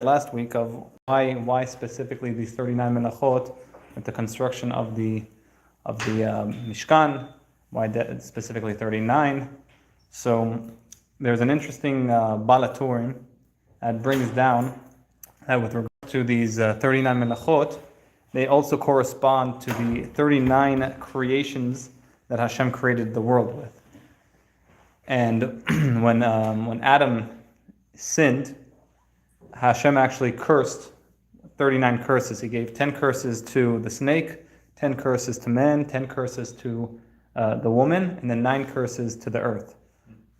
last week of why specifically these 39 melachot with the construction of the Mishkan, why specifically 39. So there's an interesting balaturim that brings down that with regard to these 39 melachot, they also correspond to the 39 creations that Hashem created the world with. And when Adam sinned, Hashem actually cursed 39 curses. He gave 10 curses to the snake, 10 curses to man, 10 curses to the woman, and then 9 curses to the earth.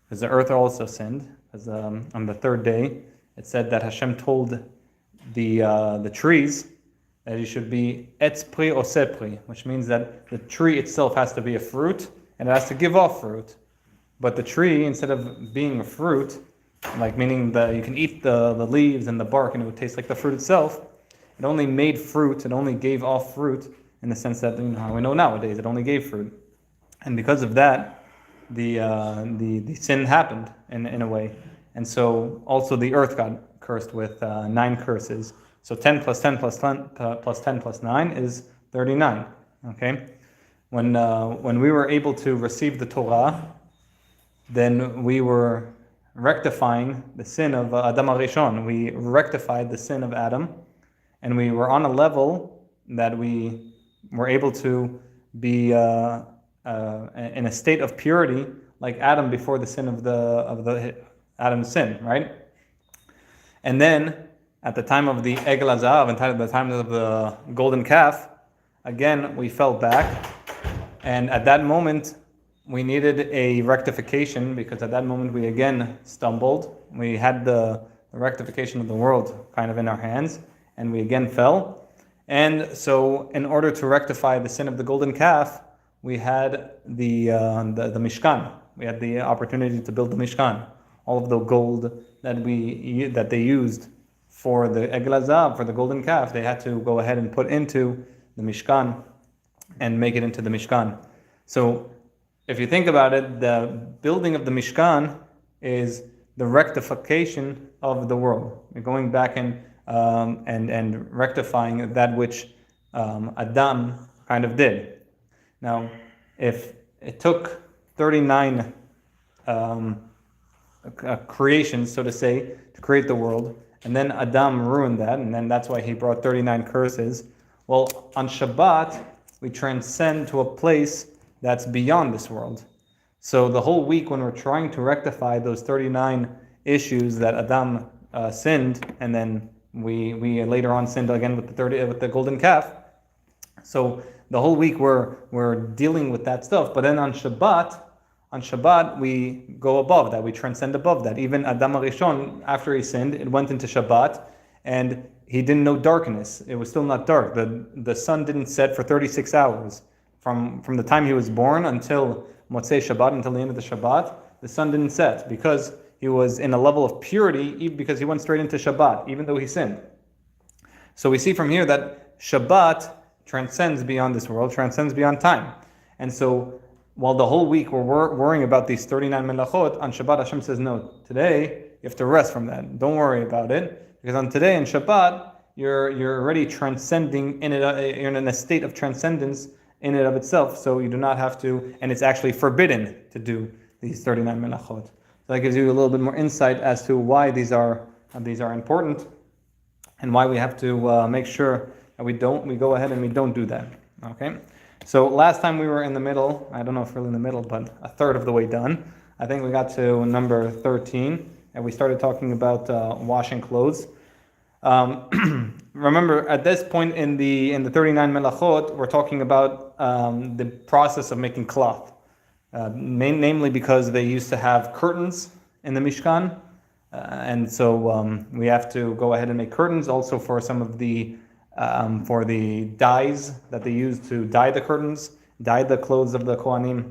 Because the earth also sinned. Because on the third day, it said that Hashem told the trees that it should be etz pri or sepri, which means that the tree itself has to be a fruit and it has to give off fruit. But the tree, instead of being a fruit, like meaning that you can eat the leaves and the bark and it would taste like the fruit itself, it only made fruit, it only gave off fruit in the sense that, how we know nowadays, it only gave fruit. And because of that, the sin happened in a way. And so also the earth got cursed with 9 curses. So 10 plus 10 plus 10 plus 10 plus 9 is 39. Okay? When we were able to receive the Torah, then we were rectifying the sin of Adam HaRishon. We rectified the sin of Adam, and we were on a level that we were able to be in a state of purity, like Adam before the sin of the Adam's sin, right? And then at the time of the Egel HaZahav, and at the time of the golden calf, again we fell back, and at that moment we needed a rectification, because at that moment we again stumbled. We had the rectification of the world kind of in our hands, and we again fell. And so in order to rectify the sin of the golden calf, we had the Mishkan. We had the opportunity to build the Mishkan. All of the gold that they used for the Egel HaZahav, for the golden calf, they had to go ahead and put into the Mishkan and make it into the Mishkan. So if you think about it, the building of the Mishkan is the rectification of the world. We're going back and rectifying that which Adam kind of did. Now, if it took 39 creations, so to say, to create the world, and then Adam ruined that, and then that's why he brought 39 curses. Well, on Shabbat, we transcend to a place that's beyond this world. So the whole week when we're trying to rectify those 39 issues that Adam sinned, and then we later on sinned again with the golden calf. So the whole week we're dealing with that stuff. But then on Shabbat we go above that. We transcend above that. Even Adam HaRishon, after he sinned, it went into Shabbat, and he didn't know darkness. It was still not dark. The sun didn't set for 36 hours. From the time he was born until Motzei Shabbat, until the end of the Shabbat, the sun didn't set, because he was in a level of purity, even because he went straight into Shabbat, even though he sinned. So we see from here that Shabbat transcends beyond this world, transcends beyond time. And so while the whole week we're worrying about these 39 melachot, on Shabbat Hashem says, no, today you have to rest from that. Don't worry about it, because on today in Shabbat, you're already transcending in it. You're in a state of transcendence in and of itself, so you do not have to, and it's actually forbidden to do these 39 melachot. So that gives you a little bit more insight as to why these are important, and why we have to make sure that we go ahead and we don't do that. Okay? So last time we were in the middle, I don't know if really in the middle, but a third of the way done. I think we got to number 13, and we started talking about washing clothes. Remember, at this point in the 39 melachot, we're talking about the process of making cloth, namely because they used to have curtains in the Mishkan, and so we have to go ahead and make curtains also for some of the for the dyes that they use to dye the curtains, dye the clothes of the Kohanim,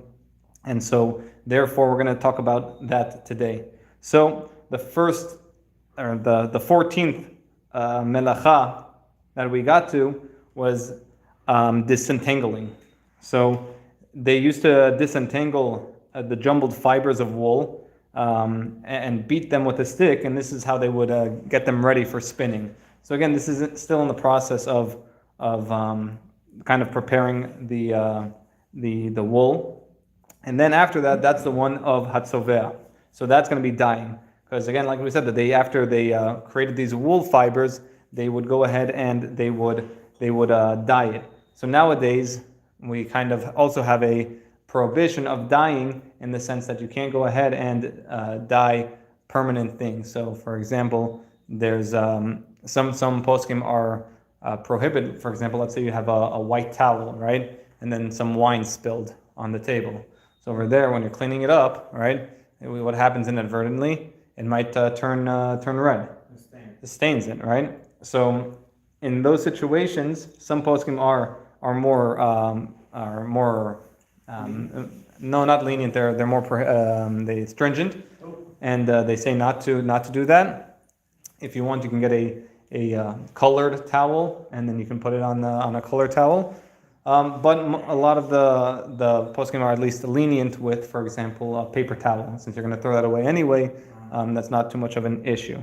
and so therefore we're going to talk about that today. So the 14th melacha that we got to was disentangling. So they used to disentangle the jumbled fibers of wool and beat them with a stick, and this is how they would get them ready for spinning. So again, this is still in the process of kind of preparing the wool, and then after that, that's the one of hatzovea. So that's going to be dyeing, because again, like we said, that after they created these wool fibers, they would go ahead and they would dye it. So nowadays, we kind of also have a prohibition of dyeing in the sense that you can't go ahead and dye permanent things. So, for example, there's some poskim are prohibited. For example, let's say you have a white towel, right, and then some wine spilled on the table. So over there, when you're cleaning it up, right, what happens inadvertently, it might turn red. The stains it, right? So in those situations, some poskim are more no, not lenient. They're more they stringent, and they say not to do that. If you want, you can get a colored towel, and then you can put it on a colored towel. But a lot of the poskim are at least lenient with, for example, a paper towel. Since you're going to throw that away anyway, that's not too much of an issue.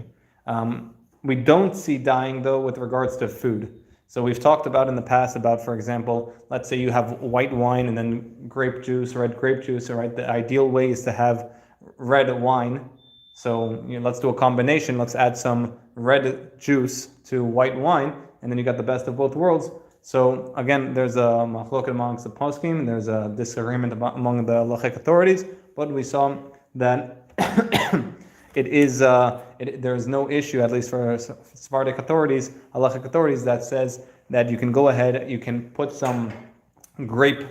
We don't see dyeing though with regards to food. So we've talked about in the past about, for example, let's say you have white wine and then grape juice, red grape juice. Right, the ideal way is to have red wine. So let's do a combination. Let's add some red juice to white wine, and then you got the best of both worlds. So again, there's a machlokes amongst the poskim. There's a disagreement among the halachic authorities, but we saw that it is there's no issue, at least for Sephardic authorities, halachic authorities, that says that you can go ahead, you can put some red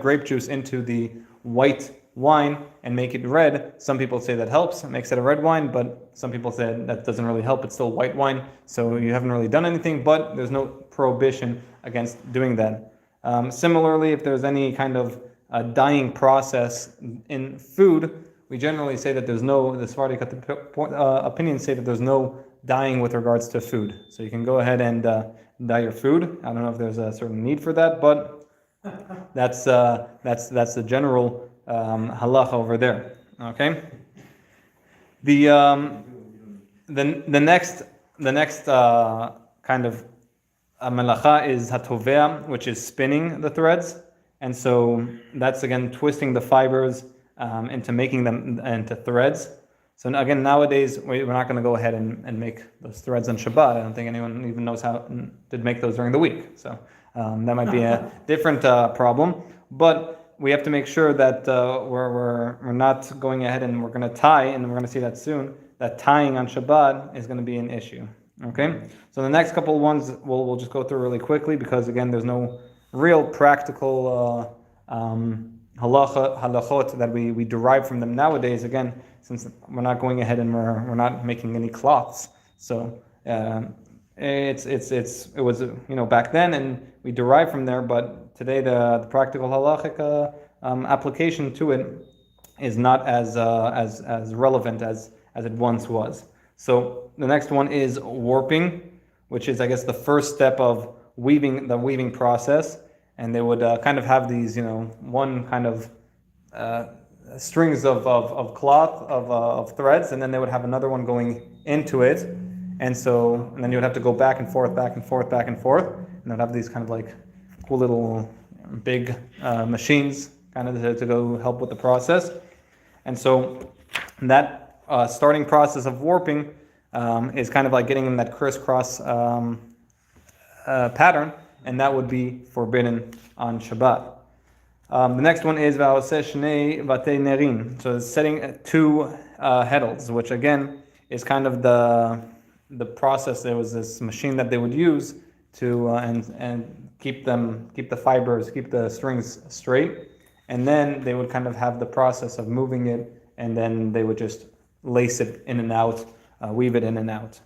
grape juice into the white wine and make it red. Some people say that helps, it makes it a red wine, but some people say that doesn't really help. It's still white wine, so you haven't really done anything, but there's no prohibition against doing that. Similarly, if there's any kind of dyeing process in food, we generally say that the Sephardic opinions say that there's no dyeing with regards to food. So you can go ahead and dye your food. I don't know if there's a certain need for that, but that's the general halacha over there. Okay. The next kind of melacha is hatovea, which is spinning the threads, and so that's again twisting the fibers into making them into threads. So again, nowadays we're not going to go ahead and make those threads on Shabbat. I don't think anyone even knows how to make those during the week. So that might be a different problem. But we have to make sure that we're not going ahead and we're going to tie, and we're going to see that soon, that tying on Shabbat is going to be an issue. Okay? So the next couple ones we'll just go through really quickly, because again, there's no real practical halachot that we derive from them nowadays. Again, since we're not going ahead and we're not making any cloths, so it was back then, and we derive from there. But today, the practical halachic application to it is not as relevant as it once was. So the next one is warping, which is, I guess, the first step of the weaving process. And they would kind of have these, one kind of strings of cloth, of threads, and then they would have another one going into it. And then you would have to go back and forth, back and forth, back and forth. And they'd have these kind of like cool little big machines kind of to go help with the process. And so that starting process of warping is kind of like getting in that crisscross pattern, and that would be forbidden on Shabbat. The next one is va'oseh shnei vatei nerim. So it's setting two heddles, which again is kind of the process. There was this machine that they would use to and keep the fibers, keep the strings straight, and then they would kind of have the process of moving it, and then they would just lace it in and out, weave it in and out.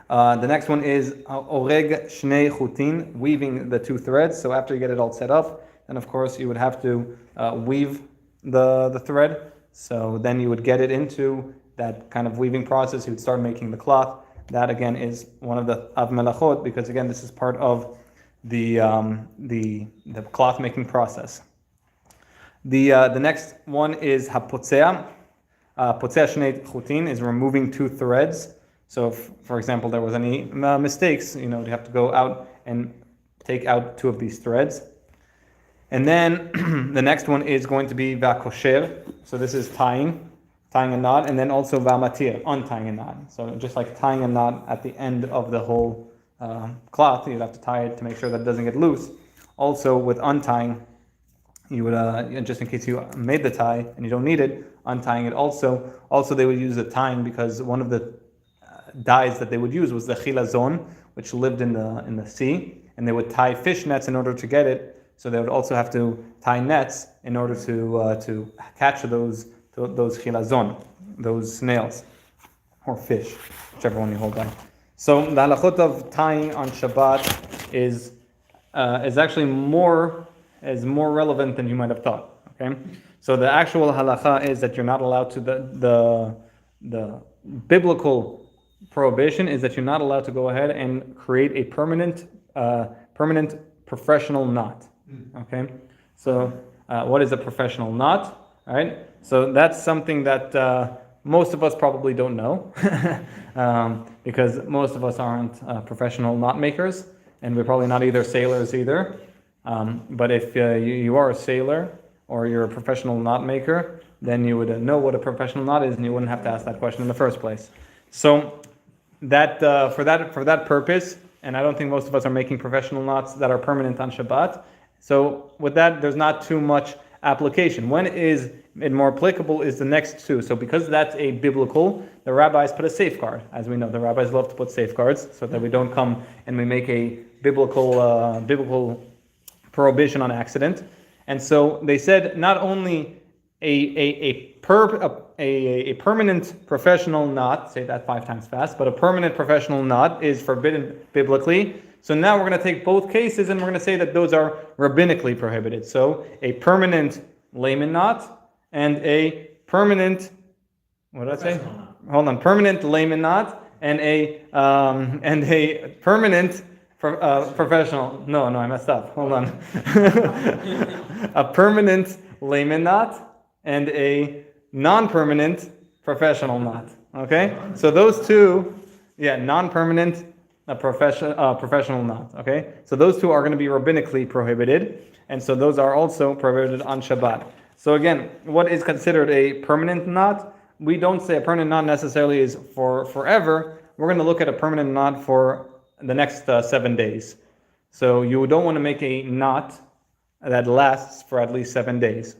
The next one is oreg shnei chutin, weaving the two threads. So after you get it all set up, then of course you would have to weave the thread. So then you would get it into that kind of weaving process. You would start making the cloth. That again is one of the melachot, because again this is part of the cloth making process. The next one is hapotzea. Potzeh shnei chutin is removing two threads. So, if, for example, there was any mistakes, you have to go out and take out two of these threads. And then the next one is going to be va'kosher. So this is tying a knot, and then also va'matir, untying a knot. So just like tying a knot at the end of the whole cloth, you'd have to tie it to make sure that it doesn't get loose. Also with untying, you would, just in case you made the tie and you don't need it, untying it also. Also they would use the tying because one of the dyes that they would use was the chilazon, which lived in the sea, and they would tie fish nets in order to get it. So they would also have to tie nets in order to catch those chilazon, those snails or fish, whichever one you hold by. So the halachot of tying on Shabbat is actually more relevant than you might have thought. Okay, so the actual halacha is that you're not allowed to the biblical prohibition is that you're not allowed to go ahead and create a permanent professional knot. Okay, so what is a professional knot? All right, so that's something that most of us probably don't know because most of us aren't professional knot makers, and we're probably not either sailors either. But if you are a sailor or you're a professional knot maker, then you would know what a professional knot is, and you wouldn't have to ask that question in the first place. So that for that purpose, and I don't think most of us are making professional knots that are permanent on Shabbat. So with that, there's not too much application. When is it more applicable is the next two. So because that's a biblical, the rabbis put a safeguard. As we know, the rabbis love to put safeguards so that we don't come and we make a biblical prohibition on accident. And so they said not only a permanent professional knot, say that 5 times fast, but a permanent professional knot is forbidden biblically. So now we're going to take both cases and we're going to say that those are rabbinically prohibited. So a permanent layman knot and a permanent, what did I say? Hold on, permanent layman knot and a permanent professional. No, I messed up. Hold on. A permanent layman knot and a non-permanent professional knot. Okay, so those two, non-permanent. A professional knot. Okay, so those two are going to be rabbinically prohibited, and so those are also prohibited on Shabbat. So again, what is considered a permanent knot? We don't say a permanent knot necessarily is for forever. We're going to look at a permanent knot for the next 7 days. So you don't want to make a knot that lasts for at least 7 days.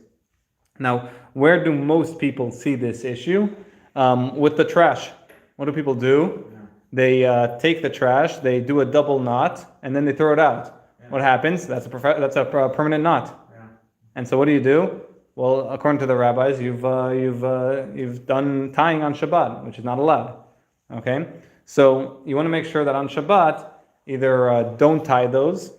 Now, where do most people see this issue? With the trash. What do people do? They take the trash, they do a double knot, and then they throw it out. Yeah. What happens? That's a permanent knot. Yeah. And so what do? Well, according to the rabbis, you've done tying on Shabbat, which is not allowed. Okay, so you want to make sure that on Shabbat either don't tie those,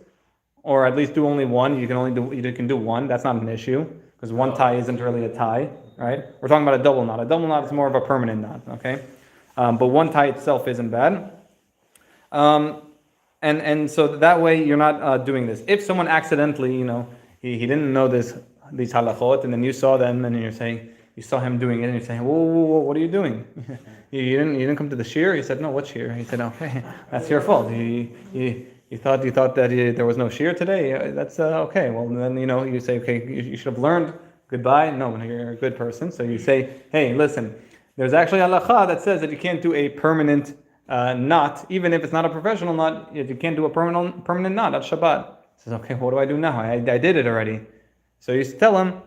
or at least do only one. You can do one. That's not an issue because one tie isn't really a tie, right? We're talking about a double knot. A double knot is more of a permanent knot. Okay. But one tie itself isn't bad. And so that way you're not doing this. If someone accidentally, he didn't know these halachot, and then you saw them, and you saw him doing it, and you're saying, whoa, what are you doing? you didn't come to the shiur? He said, no, what shiur? He said, okay, that's your fault. You thought that there was no shiur today? That's okay. Well, then, you say, okay, you should have learned. Goodbye. No, you're a good person. So you say, hey, listen, there's actually halakha that says that you can't do a permanent knot, even if it's not a professional knot. You can't do a permanent knot at Shabbat. He says, okay, what do I do now? I did it already. So you tell him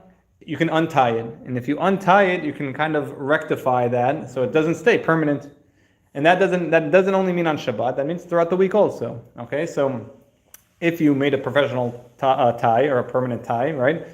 you can untie it, and if you untie it, you can kind of rectify that so it doesn't stay permanent. And that doesn't only mean on Shabbat. That means throughout the week also. Okay, so if you made a professional tie or a permanent tie, right?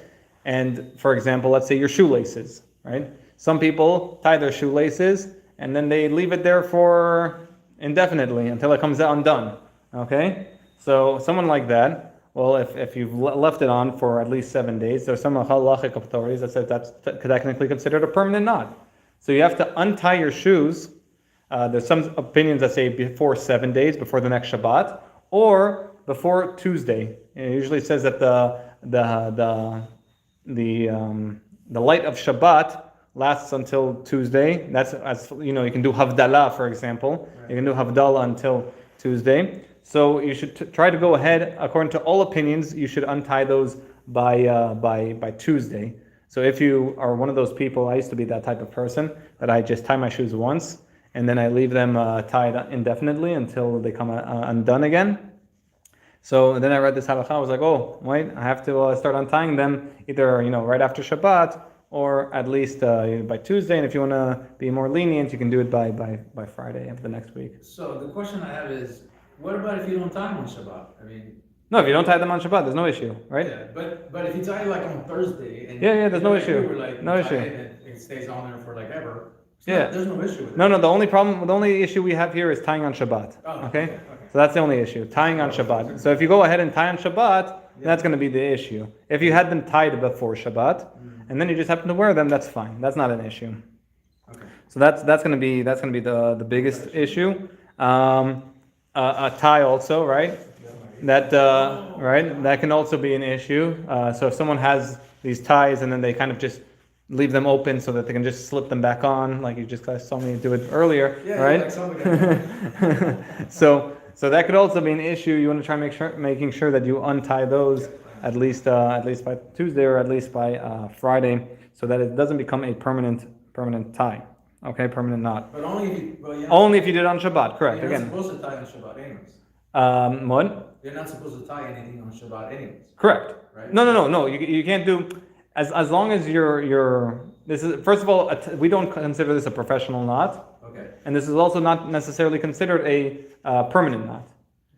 And for example, let's say your shoelaces, right? Some people tie their shoelaces and then they leave it there for indefinitely until it comes out undone. Okay? So someone like that, well, if you've left it on for at least 7 days, there's some halachic authorities that said that's technically considered a permanent knot. So you have to untie your shoes. There's some opinions that say before 7 days, before the next Shabbat, or before Tuesday. It usually says that the light of Shabbat lasts until Tuesday. That's you can do Havdalah, for example. You can do Havdalah until Tuesday. So you should try to go ahead. According to all opinions, you should untie those by Tuesday. So if you are one of those people, I used to be that type of person that I just tie my shoes once and then I leave them tied indefinitely until they come undone again. So then I read this halachah. I was like, oh, wait, I have to start untying them either right after Shabbat or at least by Tuesday. And if you want to be more lenient, you can do it by Friday of the next week. So the question I have is, what about if you don't tie them on Shabbat? No, if you don't tie them on Shabbat, there's no issue, right? Yeah, but if you tie like on Thursday and there's no issue. No issue. It stays on there for like ever. There's no issue with it. No, the only issue we have here is tying on Shabbat. Okay? So that's the only issue, tying on Shabbat. So if you go ahead and tie on Shabbat, that's going to be the issue. If you had them tied before Shabbat, and then you just happen to wear them, that's fine. That's not an issue. Okay. So that's going to be the biggest issue. A tie also, right? That can also be an issue. So if someone has these ties and then they kind of just leave them open so that they can just slip them back on, like you just saw me do it earlier, right? Like so that could also be an issue. You want to try making sure that you untie those at least by Tuesday or at least by Friday, so that it doesn't become a permanent tie. Okay, permanent knot. But only if you did it on Shabbat, correct? You're not Again. supposed to tie on Shabbat anyways. What? You're not supposed to tie anything on Shabbat anyways. Correct. Right? No. You can't do as long as you're. This is first of all we don't consider this a professional knot. Okay. And this is also not necessarily considered a permanent knot.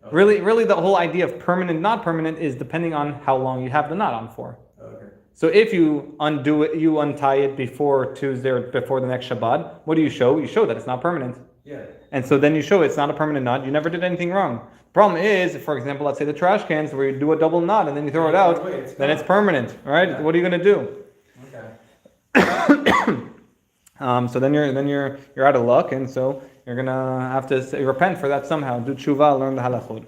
Okay. Really, the whole idea of permanent, not permanent, is depending on how long you have the knot on for. Okay. So if you undo it, you untie it before Tuesday or before the next Shabbat, what do you show? You show that it's not permanent. Yeah. And so then you show it's not a permanent knot. You never did anything wrong. Problem is, for example, let's say the trash cans where you do a double knot and then you throw it out, then it's permanent, right? Yeah. What are you going to do? Okay. So then you're out of luck, and so you're gonna have to repent for that somehow. Do tshuva, learn the halachot.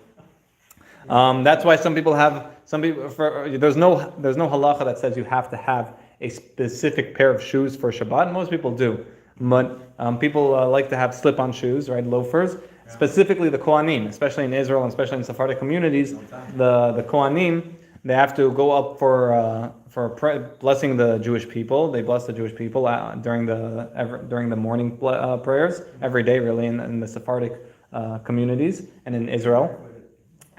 That's why some people there's no halacha that says you have to have a specific pair of shoes for Shabbat. Most people do, but people like to have slip-on shoes, right? Loafers. Yeah. Specifically the Kohanim, especially in Israel and especially in Sephardic communities, the Kohanim, they have to go up for blessing the Jewish people. They bless the Jewish people during the morning prayers every day, really, in the Sephardic communities and in Israel.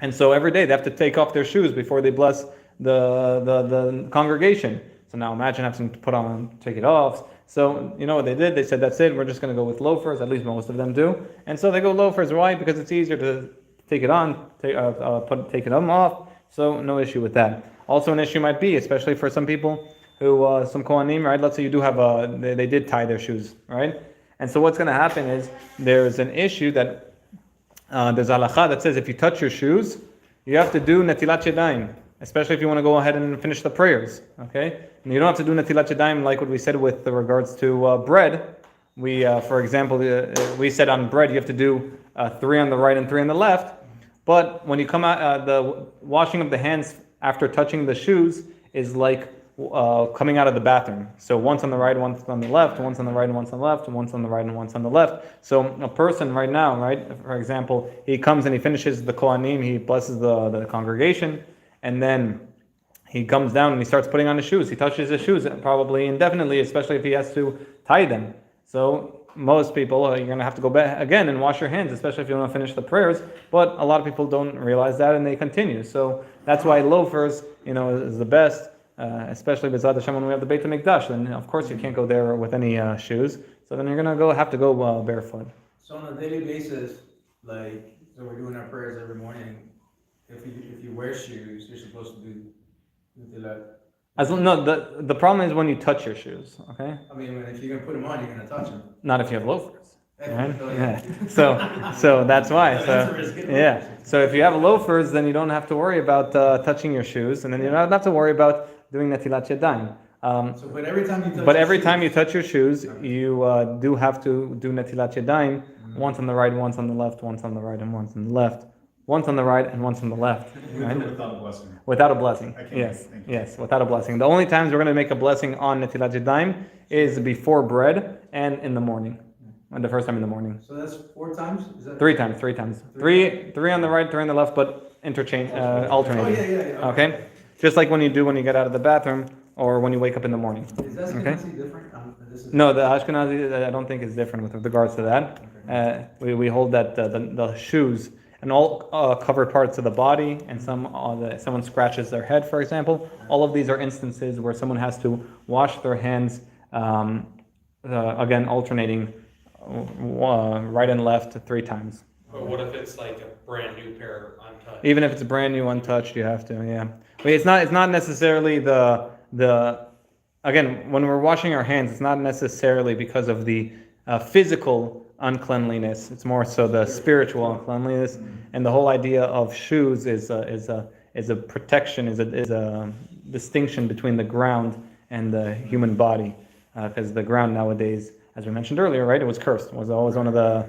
And so every day they have to take off their shoes before they bless the congregation. So now imagine having to take it off. So you know what they did? They said, that's it. We're just going to go with loafers. At least most of them do. And so they go loafers. Why? Because it's easier to take it on, take it off. So no issue with that. Also an issue might be, especially for some people who, some Kohanim, right? Let's say you do have they did tie their shoes, right? And so what's going to happen is there's an issue that there's halachah that says if you touch your shoes, you have to do netilat yadayim, especially if you want to go ahead and finish the prayers, okay? And you don't have to do netilat yadayim like what we said with regards to bread. We, for example, we said on bread you have to do 3 on the right and 3 on the left. But when you come out, the washing of the hands after touching the shoes is like coming out of the bathroom. So once on the right, once on the left, once on the right and once on the left, once on the right and once on the left. So a person right now, right, for example, he comes and he finishes the Kohanim, he blesses the congregation, and then he comes down and he starts putting on his shoes. He touches his shoes probably indefinitely, especially if he has to tie them. So most people, you're going to have to go back again and wash your hands, especially if you want to finish the prayers. But a lot of people don't realize that and they continue. So that's why loafers, is the best, especially B'ezrat Hashem when we have the Beit HaMikdash. Then of course you can't go there with any shoes. So then you're going to have to go barefoot. So on a daily basis, so we're doing our prayers every morning. If you wear shoes, you're supposed to do that. The problem is when you touch your shoes, okay? I mean, if you're going to put them on, you're going to touch them. Not if you have loafers. Right? Yeah. So that's why. So if you have loafers, then you don't have to worry about touching your shoes, and then you don't have to worry about doing netilat yadayim. But every time you touch your shoes, you do have to do netilat yadayim, once on the right, once on the left, once on the right, and once on the left. once on the right and once on the left. Right? Without a blessing. Without a blessing. I can't Yes, thank you. yes, without a blessing. The only times we're going to make a blessing on Netilat Yadayim is before bread and in the morning. And the first time in the morning. So that's 4 times? Is that Three times. Three on the right, 3 on the left, but alternating. Oh, yeah. Okay? Just like when you get out of the bathroom or when you wake up in the morning. Is that Ashkenazi different? This is No, the Ashkenazi, I don't think is different with regards to that. We hold that the shoes and all covered parts of the body, and someone scratches their head, for example. All of these are instances where someone has to wash their hands, again, alternating right and left 3 times. But what if it's like a brand new pair untouched? Even if it's brand new, untouched, you have to, yeah. But it's not necessarily the again, when we're washing our hands, it's not necessarily because of the physical uncleanliness. It's more so the spiritual uncleanliness, and the whole idea of shoes is a protection, is a distinction between the ground and the human body, because the ground nowadays, as we mentioned earlier, right, it was cursed. It was always one of the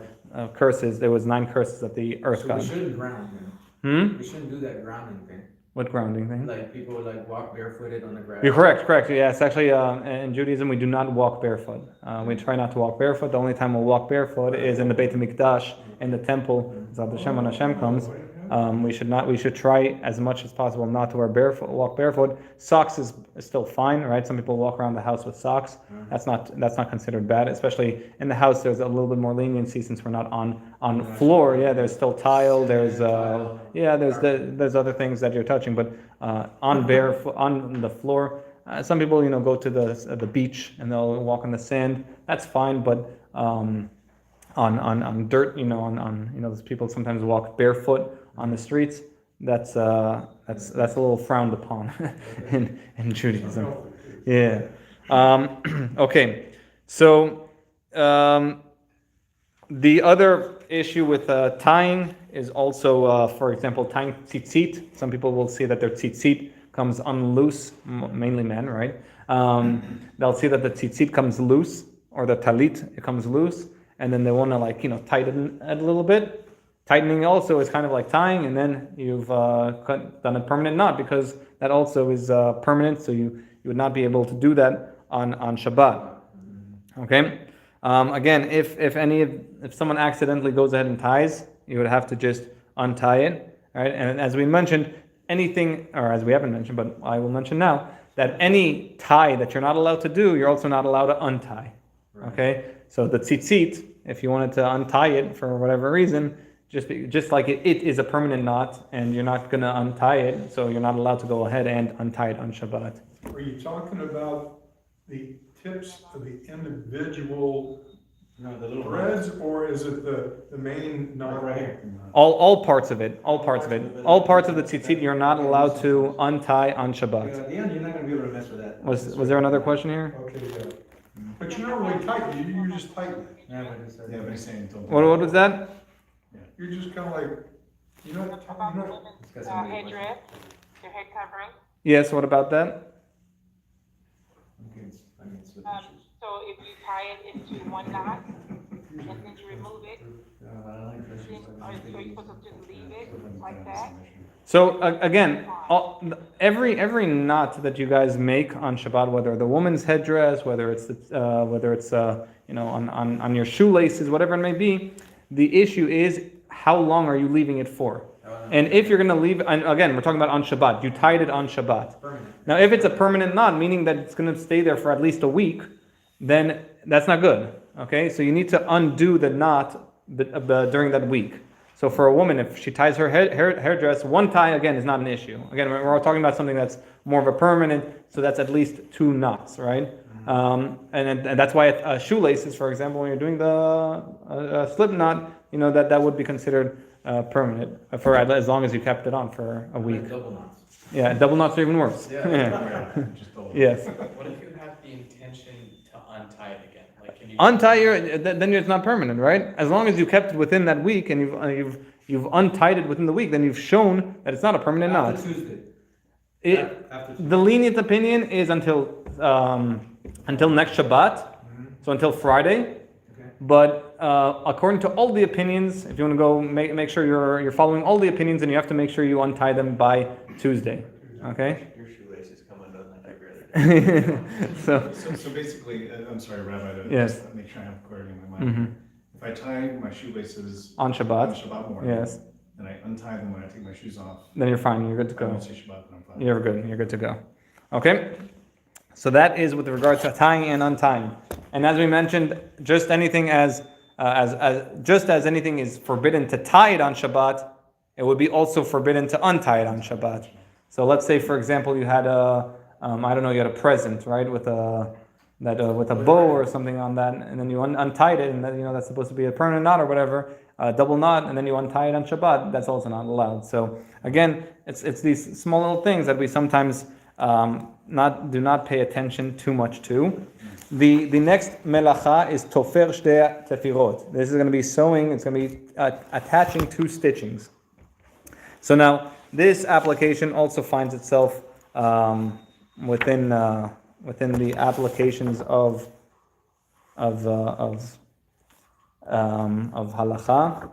curses. There was 9 curses that the earth So got. we shouldn't ground him. We shouldn't do that grounding thing. What grounding thing? Like people walk barefooted on the grass. You're correct. Yes, actually, in Judaism, we do not walk barefoot. We try not to walk barefoot. The only time we'll walk barefoot is in the Beit HaMikdash, in the temple. Zat Hashem, when Hashem comes. We should try as much as possible not to walk barefoot. Socks is still fine, right? Some people walk around the house with socks. That's not considered bad, especially in the house. There's a little bit more leniency since we're not on floor. Yeah, there's still tile. There's there's other things that you're touching, but on barefoot on the floor. Some people go to the beach and they'll walk on the sand. That's fine, but on dirt, those people sometimes walk barefoot on the streets. That's a little frowned upon in Judaism. Yeah. Okay. So the other issue with tying is also, for example, tying tzitzit. Some people will see that their tzitzit comes unloose, mainly men, right? They'll see that the tzitzit comes loose, or the talit, it comes loose, and then they want to tighten it a little bit. Tightening also is kind of like tying, and then you've done a permanent knot, because that also is permanent, so you would not be able to do that on Shabbat. Okay? Again, if someone accidentally goes ahead and ties, you would have to just untie it, right? And as we mentioned, anything, or as we haven't mentioned, but I will mention now, that any tie that you're not allowed to do, you're also not allowed to untie. Okay? So the tzitzit, if you wanted to untie it for whatever reason, just like it is a permanent knot, and you're not going to untie it, so you're not allowed to go ahead and untie it on Shabbat. Are you talking about the tips of the individual threads, or is it the main knot right here? All parts of it. All parts of the tzitzit you're not allowed to untie on Shabbat. Leon, you're not going to be able to mess with that. Was there another question here? Okay, yeah. But you're not really tight, you just tighten it. Yeah, but he's saying don't. What was that? You're just kind of like, you're not. Headdress, your head covering. Yes, what about that? So if you tie it into one knot, and then you remove it, are you supposed to just leave it like that? So again, every knot that you guys make on Shabbat, whether the woman's headdress, whether it's on your shoelaces, whatever it may be, the issue is how long are you leaving it for? And if you're going to leave, and again, we're talking about on Shabbat, you tied it on Shabbat. Now, if it's a permanent knot, meaning that it's going to stay there for at least a week, then that's not good. Okay, so you need to undo the knot during that week. So for a woman, if she ties her hairdress, one tie, again, is not an issue. Again, we're talking about something that's more of a permanent, so that's at least 2 knots, right? And that's why shoelaces, for example, when you're doing the slip knot, that would be considered permanent for as long as you kept it on for a week. Double knots. Yeah, double knots are even worse. Yes. What if you have the intention to untie it again? Like, can you Untie then it's not permanent, right? As long as you kept it within that week and you've untied it within the week, then you've shown that it's not a permanent knot. After Tuesday. The lenient opinion is until next Shabbat, so until Friday. Okay. But according to all the opinions, if you want to go make sure you're following all the opinions, and you have to make sure you untie them by Tuesday. Okay. Your shoelaces come undone like every other day. So basically, I'm sorry, Rabbi, to Yes. just make sure I have clarity in my mind. If I tie my shoelaces On Shabbat. on Shabbat morning, Yes. and I untie them when I take my shoes off, Then you're fine. You're good to I go. won't say Shabbat, but I'm fine. You're good. You're good to go. Okay. So that is with regards to tying and untying. And as we mentioned, just anything as anything is forbidden to tie it on Shabbat, it would be also forbidden to untie it on Shabbat. So let's say, for example, you had you had a present, right, with a bow or something on that, and then you untied it, and that's supposed to be a permanent knot or whatever, double knot, and then you untie it on Shabbat. That's also not allowed. So again, it's these small little things that we sometimes do not pay attention too much to. The next melacha is tofer shtei tefirot. This is going to be sewing. It's going to be attaching two stitchings. So now this application also finds itself within the applications of halacha,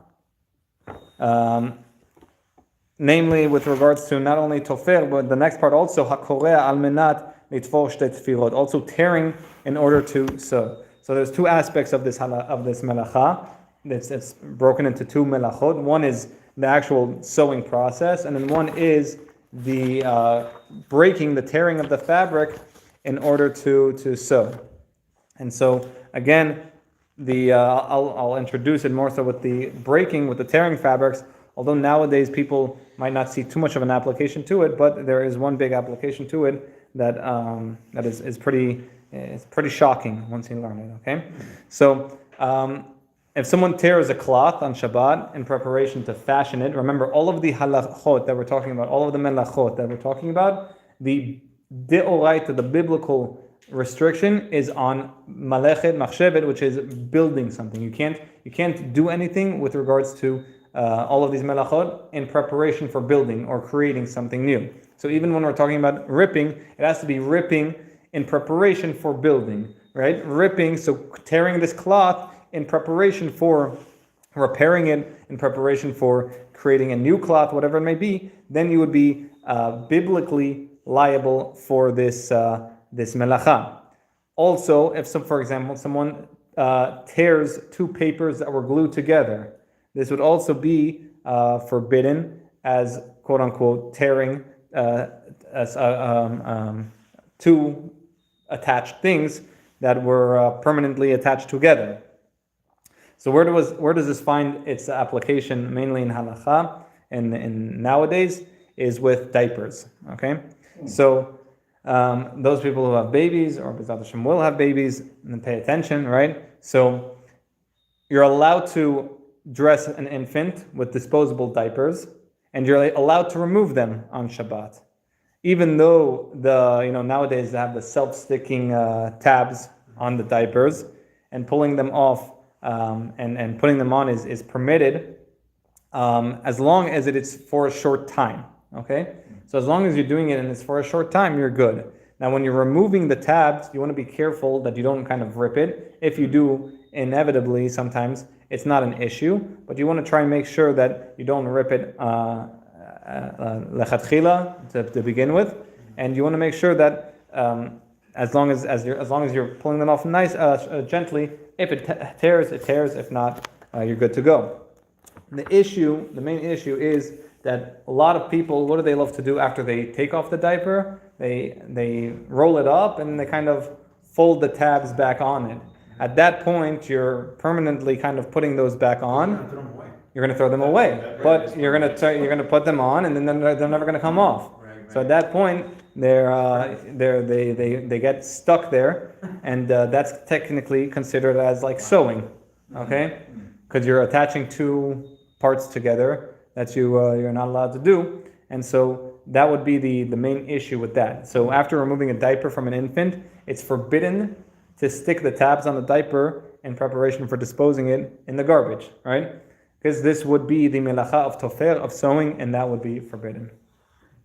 namely with regards to not only tofer, but the next part also hakorea al menat litfor shtei tefirot, also tearing in order to sew. So there's two aspects of this melacha. It's broken into two melachot. One is the actual sewing process, and then one is the breaking, the tearing of the fabric in order to sew. And so again, I'll introduce it more so with the breaking, with the tearing fabrics. Although nowadays people might not see too much of an application to it, but there is one big application to it that is pretty shocking once you learn it. Okay, so if someone tears a cloth on Shabbat in preparation to fashion it, remember all of the halachot that we're talking about, all of the melachot that we're talking about, the deoraita, the biblical restriction is on malechet machshevet, which is building something. You can't do anything with regards to all of these melachot in preparation for building or creating something new. So even when we're talking about ripping, it has to be ripping in preparation for building, right? Ripping, so tearing this cloth in preparation for repairing it, in preparation for creating a new cloth, whatever it may be, then you would be biblically liable for this melacha. Also, if for example, someone tears two papers that were glued together, this would also be forbidden as quote unquote tearing two attached things that were permanently attached together. So where does this find its application mainly in halacha and nowadays is with diapers. Okay, so those people who have babies or B'ezrat Hashem will have babies, and pay attention, right? So you're allowed to dress an infant with disposable diapers, and you're allowed to remove them on Shabbat, even though nowadays they have the self-sticking tabs on the diapers, and pulling them off and putting them on is permitted, as long as it is for a short time. Okay, so as long as you're doing it and it's for a short time, you're good. Now, when you're removing the tabs, you want to be careful that you don't kind of rip it. If you do, inevitably, sometimes it's not an issue, but you want to try and make sure that you don't rip it lechatchila to begin with, and you want to make sure that as long as you're pulling them off gently, if it tears, it tears. If not, you're good to go. The main issue is that a lot of people, what do they love to do after they take off the diaper? They roll it up and they kind of fold the tabs back on it. At that point, you're permanently kind of putting those back on. You're going to throw them away, but you're going to put them on, and then they're never going to come off. So at that point, they get stuck there, and that's technically considered as like sewing, okay? Because you're attaching two parts together that you're not allowed to do, and so that would be the main issue with that. So after removing a diaper from an infant, it's forbidden to stick the tabs on the diaper in preparation for disposing it in the garbage, right? Because this would be the melacha of tofer, of sewing, and that would be forbidden.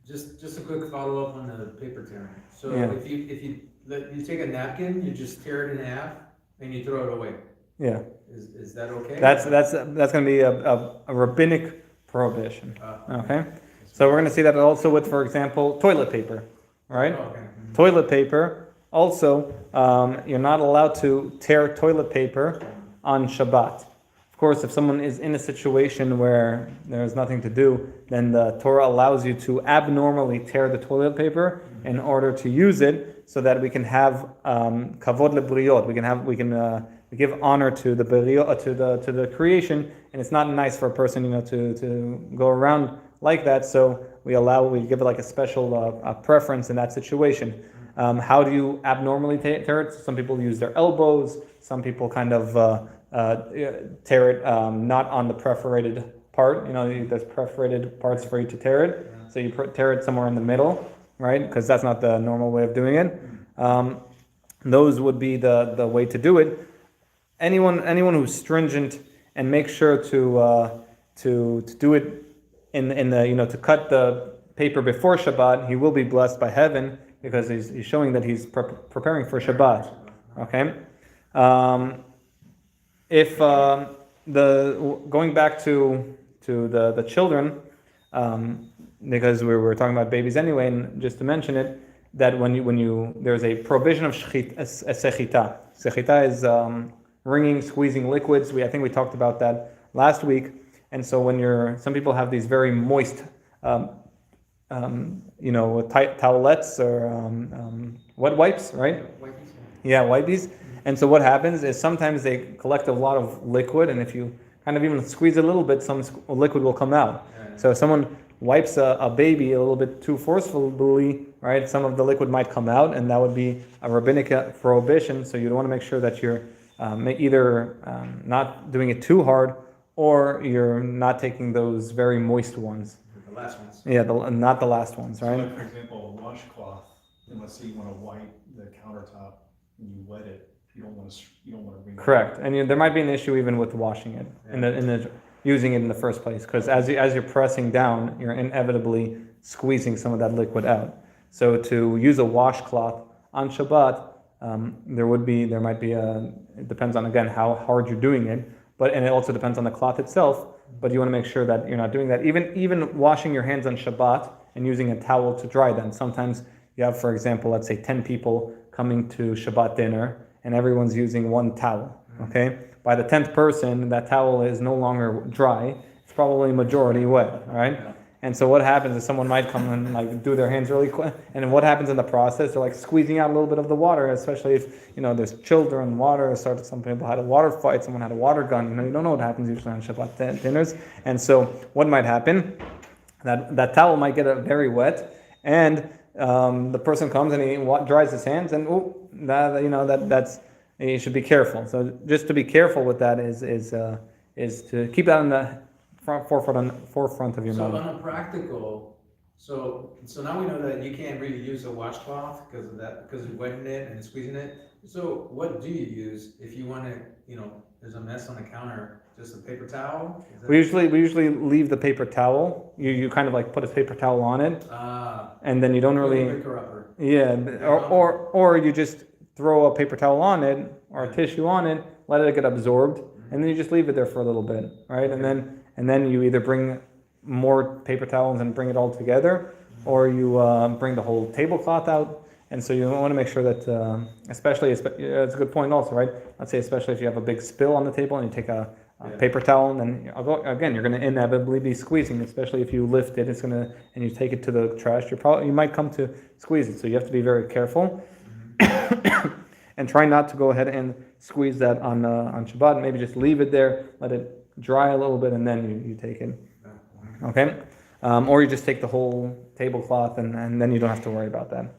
Just a quick follow up on the paper tearing. So Yeah. if you take a napkin, you just tear it in half and you throw it away. Yeah. is that okay? That's going to be a rabbinic prohibition. Okay, so we're going to see that also with, for example, toilet paper, right? Oh, okay. Toilet paper. Also, you're not allowed to tear toilet paper on Shabbat. Of course, if someone is in a situation where there's nothing to do, then the Torah allows you to abnormally tear the toilet paper in order to use it, so that we can have kavod lebriot. We give honor to the beriot, to the creation, and it's not nice for a person, to go around like that. So we give it like a special preference in that situation. How do you abnormally tear it? Some people use their elbows. Some people kind of tear it not on the perforated part. There's perforated parts for you to tear it. So you tear it somewhere in the middle, right? Because that's not the normal way of doing it. Those would be the way to do it. Anyone who's stringent and make sure to do it in the to cut the paper before Shabbat, he will be blessed by heaven, because he's showing that he's preparing for Shabbat. Okay. If going back to the children, because we were talking about babies anyway, and just to mention it, that when you there's a prohibition of sechita. Sechita is wringing, squeezing liquids. I think we talked about that last week. And so some people have these very moist, towelettes or wet wipes, right? Yeah, wipies. And so what happens is sometimes they collect a lot of liquid, and if you kind of even squeeze a little bit, some liquid will come out. So if someone wipes a baby a little bit too forcefully, right, some of the liquid might come out, and that would be a rabbinic prohibition. So you want to make sure that you're either not doing it too hard, or you're not taking those very moist ones. The last ones. Yeah, not the last ones, right? So, for example, a washcloth, let's say you want to wipe the countertop and you wet it, you don't want to bring it. Correct, and there might be an issue even with washing it in the using it in the first place, because as you're pressing down, you're inevitably squeezing some of that liquid out. So to use a washcloth on Shabbat, there might be it depends on, again, how hard you're doing it, and it also depends on the cloth itself. But you want to make sure that you're not doing that. Even washing your hands on Shabbat and using a towel to dry them. Sometimes you have, for example, let's say 10 people coming to Shabbat dinner, and everyone's using one towel. Okay, by the 10th person, that towel is no longer dry. It's probably majority wet. All right. And so what happens is someone might come and do their hands really quick, and then what happens in the process? They're squeezing out a little bit of the water, especially if there's children, water. Some people had a water fight, someone had a water gun. You don't know what happens usually on Shabbat dinners. And so what might happen? That towel might get very wet, and the person comes and he dries his hands, and that's you should be careful. So just to be careful with that is to keep that in the forefront of your mind. So on a practical, so now we know that you can't really use a washcloth because you're wetting it and squeezing it. So what do you use if you want to, there's a mess on the counter, just a paper towel? We usually leave the paper towel. You kind of put a paper towel on it, and then you don't really. Or you just throw a paper towel on it or a tissue on it, let it get absorbed, and then you just leave it there for a little bit, right? And then you either bring more paper towels and bring it all together, or you bring the whole tablecloth out. And so you want to make sure that, especially, it's a good point also, right? Let's say especially if you have a big spill on the table and you take a paper towel, and then again, you're going to inevitably be squeezing, especially if you lift it, and you take it to the trash, you might come to squeeze it. So you have to be very careful. And try not to go ahead and squeeze that on Shabbat. Maybe just leave it there, let it dry a little bit, and then you take it. Okay? Or you just take the whole tablecloth, and then you don't have to worry about that.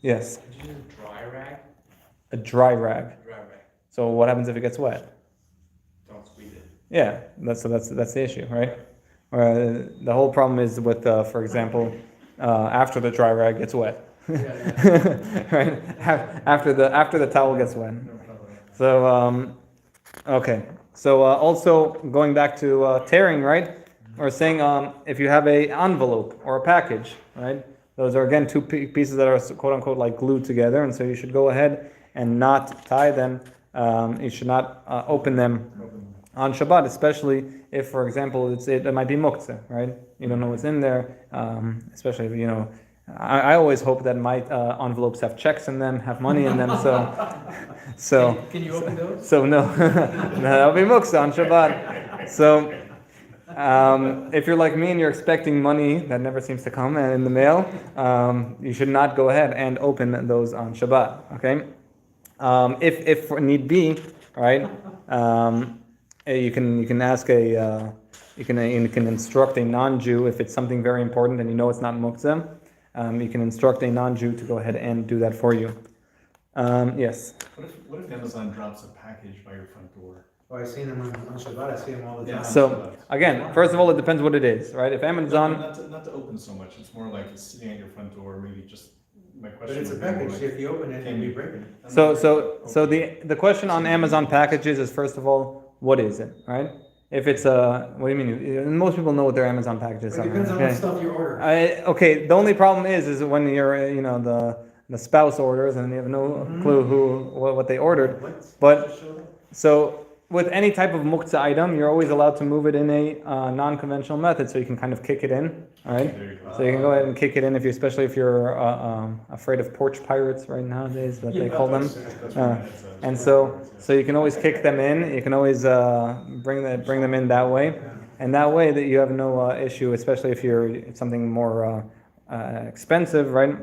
Yes? Did you use a dry rag? A dry rag. Dry rag. So what happens if it gets wet? Don't squeeze it. Yeah, that's the issue, right? The whole problem is with, for example, after the dry rag gets wet. Right? After the towel gets wet. So, okay. So also going back to tearing, right? We're saying if you have an envelope or a package, right? Those are again two pieces that are quote unquote glued together, and so you should go ahead and not tie them You should not open them on Shabbat, especially if, for example, it might be muktzah, right? You don't know what's in there, especially if, I always hope that my envelopes have checks in them, have money in them, so Can you open those? so no, that'll be muktzah on Shabbat. So if you're like me and you're expecting money that never seems to come in the mail, you should not go ahead and open those on Shabbat. Okay, if need be, right? You can ask you can instruct a non-Jew if it's something very important and you know it's not muktzah. You can instruct a non-Jew to go ahead and do that for you. Yes. What if Amazon drops a package by your front door? Oh, I seen them on Shabbat, I see them all the time. So again, first of all, it depends what it is, right? If Amazon, Not to open so much, it's more like it's sitting at your front door, maybe just, my question. But it's a would be more package, like, if you open it, can and you you break it. so the question on Amazon packages is, first of all, what is it, right? If it's what do you mean? Most people know what their Amazon packages It are. depends on Okay. what stuff you order. Okay, the only problem is when you're, the spouse orders and you have no clue what they ordered. But so with any type of muktzah item, you're always allowed to move it in a non-conventional method, so you can kind of kick it in, all right? There you go. So you can go ahead and kick it in especially if you're afraid of porch pirates right nowadays, that they call them. And so you can always kick them in. You can always bring them in that way, and that way that you have no issue, especially if it's something more expensive, right?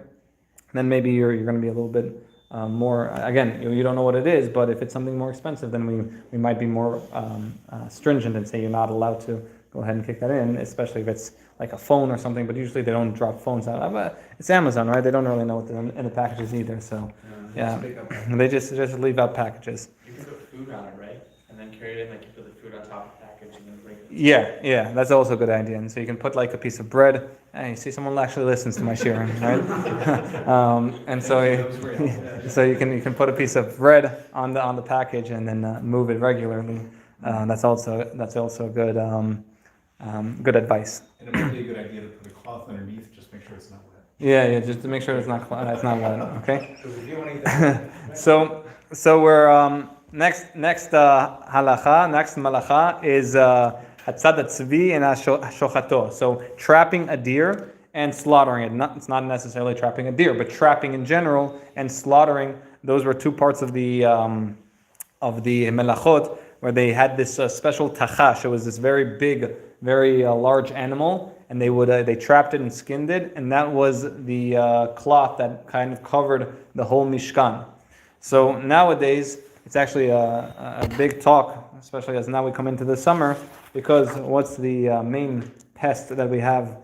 Then maybe you're going to be a little bit more. Again, you don't know what it is, but if it's something more expensive, then we might be more stringent and say you're not allowed to go ahead and kick that in, especially if it's like a phone or something. But usually they don't drop phones out. But it's Amazon, right? They don't really know what's in the packages either. So yeah, they just leave out packages. You can put food on it, right? And then carry it in, like you put the food on top of the package and then bring it. Yeah, that's also a good idea. And so you can put like a piece of bread. Hey, you see, someone actually listens to my shiur, right? And so you can put a piece of bread on the package and then move it regularly. That's also good good advice. And it might be a good idea to put a cloth underneath, just make sure it's not wet. Yeah, just to make sure it's not wet. Okay. Because if you want to eat that, So we're next halacha, next malacha is hatzad tzvi and shochato. So trapping a deer and slaughtering it. It's not necessarily trapping a deer, but trapping in general and slaughtering. Those were two parts of the Melachot where they had this special tachash. It was this very big, very large animal, and they trapped it and skinned it, and that was the cloth that kind of covered the whole Mishkan. So nowadays, it's actually a big talk, especially as now we come into the summer, because what's the main pest that we have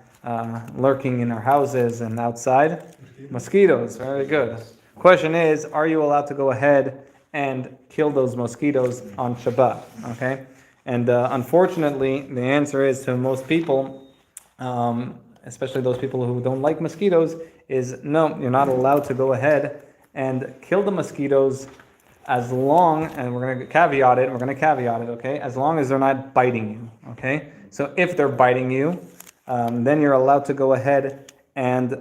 lurking in our houses and outside? Mosquitoes. Very good. Question is, are you allowed to go ahead and kill those mosquitoes on Shabbat? Okay, and unfortunately, the answer is to most people, especially those people who don't like mosquitoes, is no, you're not allowed to go ahead and kill the mosquitoes as long, and we're going to caveat it, okay, as long as they're not biting you, okay? So if they're biting you, then you're allowed to go ahead and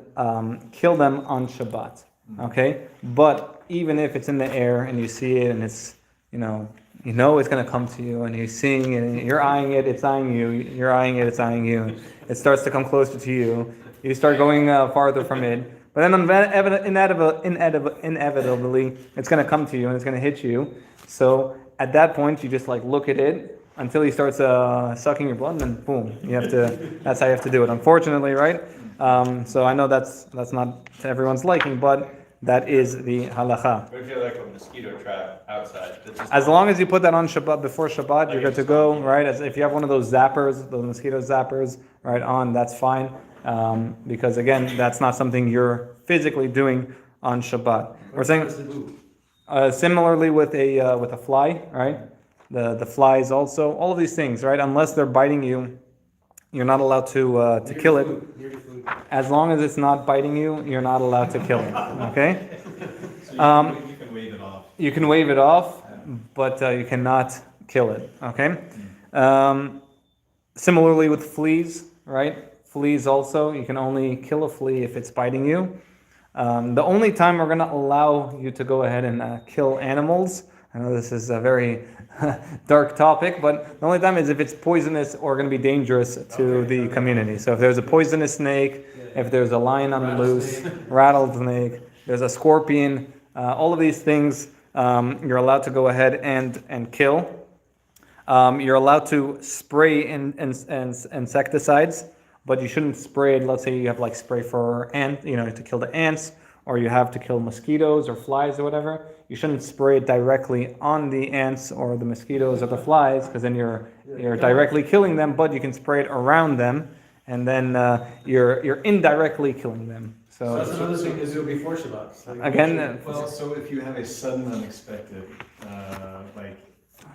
kill them on Shabbat, okay? But even if it's in the air and you see it and it's, you know it's going to come to you and you're seeing it and you're eyeing it, it's eyeing you, you're eyeing it, it's eyeing you, it starts to come closer to you, you start going farther from it, but then inevitably, it's going to come to you and it's going to hit you. So at that point, you just like look at it until he starts sucking your blood, and then boom, that's how you have to do it. Unfortunately, right? So I know that's not to everyone's liking, but that is the halacha. What if you're like a mosquito trap outside? As long as you put that on Shabbat, before Shabbat, you're good to go, right? As if you have one of those zappers, those mosquito zappers, right on, that's fine. Because again, that's not something you're physically doing on Shabbat. We're saying similarly with a fly, right? The flies also, all of these things, right? Unless they're biting you, you're not allowed to kill it. As long as it's not biting you, you're not allowed to kill it. Okay? So you can wave it off. You can wave it off, but you cannot kill it. Okay? Similarly with fleas, right? Fleas also, you can only kill a flea if it's biting you. The only time we're going to allow you to go ahead and kill animals, I know this is a very dark topic, but the only time is if it's poisonous or going to be dangerous to the community. So if there's a poisonous snake, if there's a lion on the loose, rattlesnake, there's a scorpion, all of these things you're allowed to go ahead and kill. You're allowed to spray insecticides, but you shouldn't spray it. Let's say you have like spray for to kill the ants, or you have to kill mosquitoes or flies or whatever. You shouldn't spray it directly on the ants or the mosquitoes or the flies, because then you're directly killing them. But you can spray it around them, and then you're indirectly killing them. So that's another thing to do before Shabbat. Again, Well, so if you have a sudden unexpected, like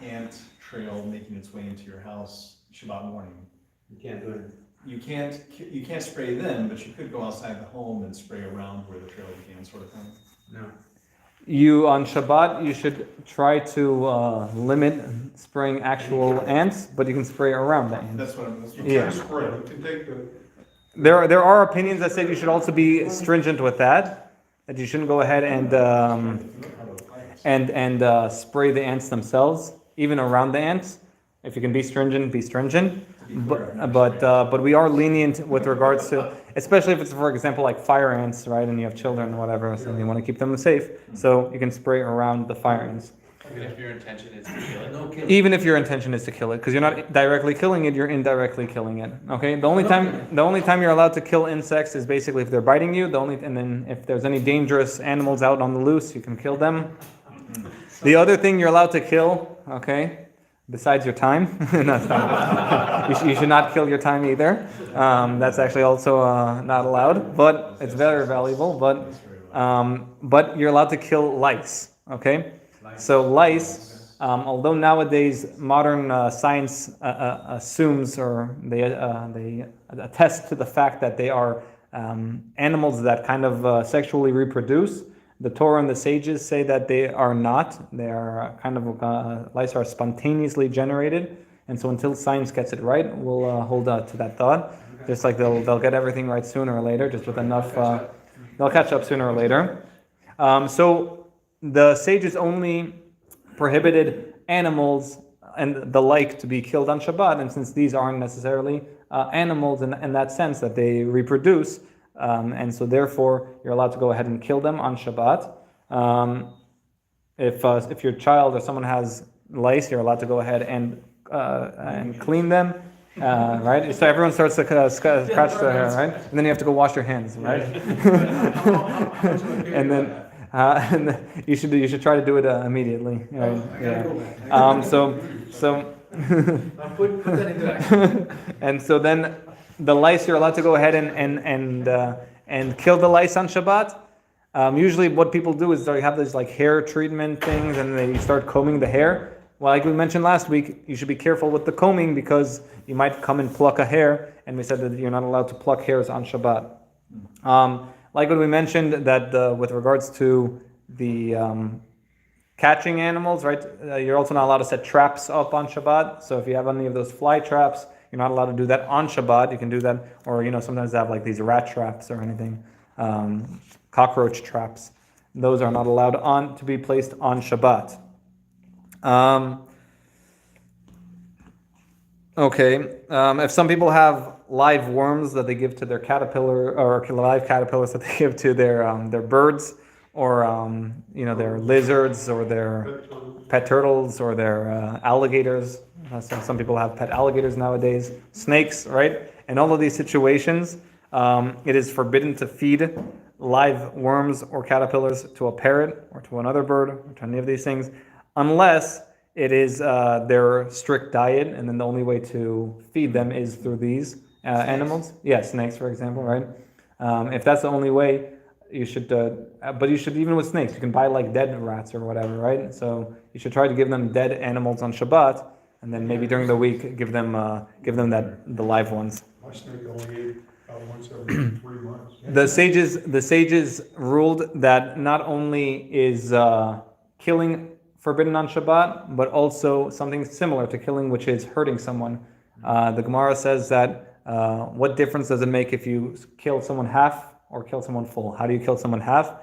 ant trail making its way into your house Shabbat morning, You can't do it. you can't spray them, but you could go outside the home and spray around where the trail began, sort of thing. No. you on Shabbat you should try to limit spraying actual ants, but you can spray around the ants. That's what I'm. You Yeah. can't spray, you can take the, There are opinions that say you should also be stringent with that you shouldn't go ahead and spray the ants themselves, even around the ants. If you can be stringent, be stringent. But we are lenient with regards to, especially if it's, for example, like fire ants, right? And you have children or whatever, so you want to keep them safe. So you can spray around the fire ants. Even if your intention is to kill it. No killing. Even if your intention is to kill it, because you're not directly killing it, you're indirectly killing it. Okay. The only time you're allowed to kill insects is basically if they're biting you. And then if there's any dangerous animals out on the loose, you can kill them. The other thing you're allowed to kill, okay, besides your time, no, it's not. You should not kill your time either. That's actually also not allowed, but it's very valuable. But you're allowed to kill lice. Okay. So lice, although nowadays modern science assumes or they attest to the fact that they are animals that kind of sexually reproduce, the Torah and the sages say that they are not. They are kind of lice are spontaneously generated, and so until science gets it right, we'll hold to that thought. Just like they'll get everything right sooner or later, just with enough, they'll catch up sooner or later. So the sages only prohibited animals and the like to be killed on Shabbat, and since these aren't necessarily animals in that sense that they reproduce, and so therefore you're allowed to go ahead and kill them on Shabbat. If your child or someone has lice, you're allowed to go ahead and clean them. Right? So everyone starts to scratch their hair, right? And then you have to go wash your hands, right? And you should try to do it immediately. Right? Yeah. So Put that into action. and so then the lice, you're allowed to go ahead and kill the lice on Shabbat. Usually, what people do is they have these like hair treatment things, and they start combing the hair. Well, like we mentioned last week, you should be careful with the combing because you might come and pluck a hair, and we said that you're not allowed to pluck hairs on Shabbat. Like what we mentioned, that with regards to the catching animals, right? You're also not allowed to set traps up on Shabbat. So if you have any of those fly traps, you're not allowed to do that on Shabbat. You can do that, or sometimes they have like these rat traps or anything, cockroach traps. Those are not allowed to be placed on Shabbat. If some people have live worms that they give to their caterpillar, or live caterpillars that they give to their birds, or their lizards, or their pet turtles, or their alligators. Some people have pet alligators nowadays, snakes, right? In all of these situations, it is forbidden to feed live worms or caterpillars to a parrot or to another bird or to any of these things, unless it is their strict diet, and then the only way to feed them is through these animals. Yeah, snakes, for example, right? If that's the only way, you should, but you should, even with snakes, you can buy like dead rats or whatever, right? So you should try to give them dead animals on Shabbat, and then maybe during the week give them the live ones. my snake only ate about once every 3 months. The sages ruled that not only is killing forbidden on Shabbat, but also something similar to killing, which is hurting someone. The Gemara says that what difference does it make if you kill someone half or kill someone full? How do you kill someone half?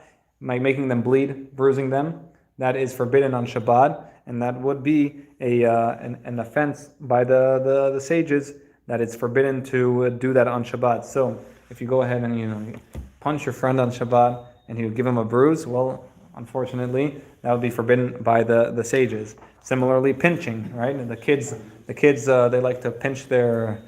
By making them bleed, bruising them. that is forbidden on Shabbat, and that would be an offense by the sages, that it's forbidden to do that on Shabbat. So if you go ahead and you punch your friend on Shabbat and you give him a bruise, well, unfortunately, that would be forbidden by the sages. Similarly, pinching, right? And the kids, they like to pinch their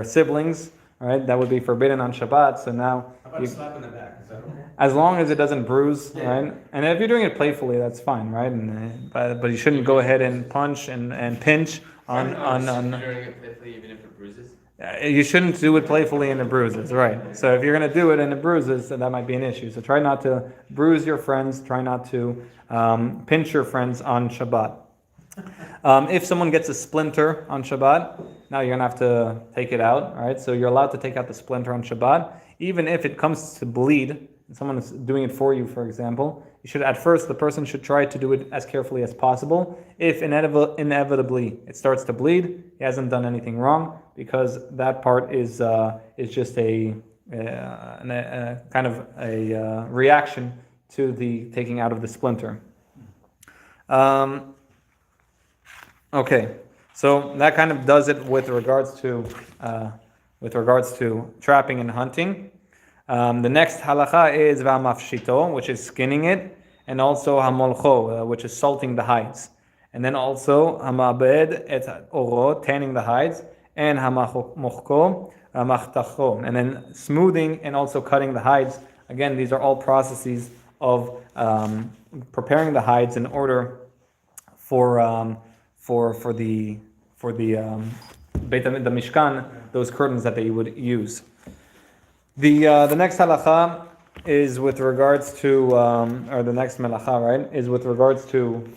siblings, right? That would be forbidden on Shabbat. So now, How about a slap in the back? Is that okay? as long as it doesn't bruise, Yeah. right? And if you're doing it playfully, that's fine, right? And but you shouldn't go ahead and punch and pinch on. Doing it playfully even if it bruises. You shouldn't do it playfully and it bruises, right? So if you're going to do it and it bruises, then that might be an issue. So try not to bruise your friends. Try not to pinch your friends on Shabbat. If someone gets a splinter on Shabbat, now you're going to have to take it out, right? So you're allowed to take out the splinter on Shabbat. Even if it comes to bleed, someone is doing it for you, for example, you should, at first, the person should try to do it as carefully as possible. If inevitably it starts to bleed, he hasn't done anything wrong, because that part is just a kind of a reaction to the taking out of the splinter. Okay, so that kind of does it with regards to trapping and hunting. The next halacha is v'hamafshito, which is skinning it, and also hamolcho, which is salting the hides, and then also hamabed et oro, tanning the hides, and hamamochko, machtacho, and then smoothing and also cutting the hides. Again, these are all processes of preparing the hides in order for the Mishkan, those curtains that they would use. The next halacha is with regards to, or the next melacha, right, is with regards to